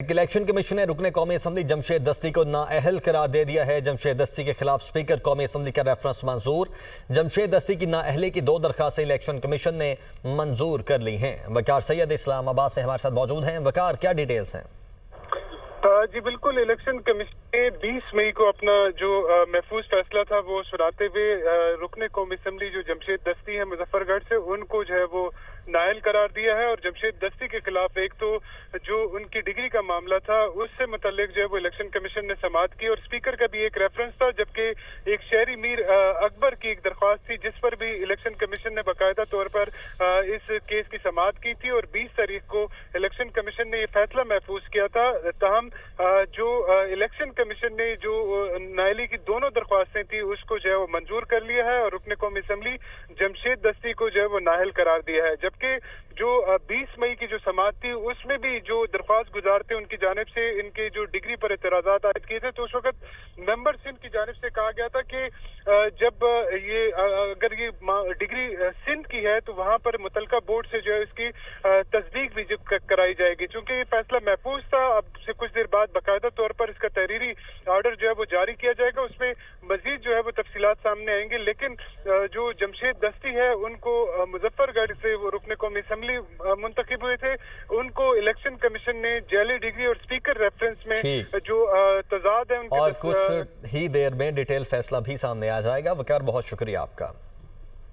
Election commission ने रुकने कौमी असम्बली जमशेद दस्ती को नाअहल करार दे दिया है। जमशेद दस्ती के खिलाफ स्पीकर कौमी असम्बली का रेफरेंस मंजूर। जमशेद दस्ती की नाअहली की 2 दरखास्तें इलेक्शन कमीशन ने मंजूर कर ली हैं। वकार सैयद इस्लामाबाद से हमारे साथ मौजूद हैं। वकार, क्या डिटेल्स हैं? जी बिल्कुल, इलेक्शन कमीशन ने 20 मई को अपना जो महफूज फैसला था वो सुनाते हुए रुकने कौमी असम्बली जो जमशेद दस्ती है मुजफ्फरगढ़ से, उनको जो है वो नाअहल करार दिया है। और जमशेद दस्ती के खिलाफ एक तो जो उनकी डिग्री का मामला था उससे मुतल्लिक जो है वो इलेक्शन कमीशन ने समाअत की, और स्पीकर का भी एक रेफरेंस था, जबकि एक शहरी मीर अकबर की एक दरख्वास्त थी जिस पर भी इलेक्शन कमीशन ने बाकायदा तौर पर इस केस की समाअत की थी। और 20 तारीख को इलेक्शन कमीशन ने ये फैसला महफूज किया था। ताहम जो इलेक्शन कमीशन ने जो नाअहली की दोनों दरख्वास्तें थी उसको जो है वो मंजूर कर लिया है और रुकने कौमी असम्बली जमशेद दस्ती को जो है वो नाअहल करार दिया है। जबकि जो 20 मई की जो समाअत थी उसमें भी जो दरख्वास्त गुजार थे उनकी जानिब से इनके जो डिग्री पर एतराज़ात आयद किए थे, तो उस वक्त मेंबर सिंध की जानिब से कहा गया था कि जब ये अगर ये डिग्री सिंध की है तो वहां पर मुतलका बोर्ड से जो है इसकी तस्दीक भी कराई जाएगी। चूंकि ये फैसला महफूज था, अब से कुछ देर बाद बाकायदा तौर पर इसका तहरीरी ऑर्डर जो है वो जारी किया जाएगा, उसमें मजीद जो है वो तफसीलात सामने आएंगे। लेकिन जो जमशेद दस्ती है उनको मुजफ्फरगढ़ से वो रुकने कौमी असम्बली मुंतखब हुए थे, उनको इलेक्शन कमीशन ने जाली डिग्री और स्पीकर रेफरेंस में जो तजाद है उनके और कुछ ही देर में डिटेल फैसला भी सामने आ जाएगा। वकार, बहुत शुक्रिया आपका।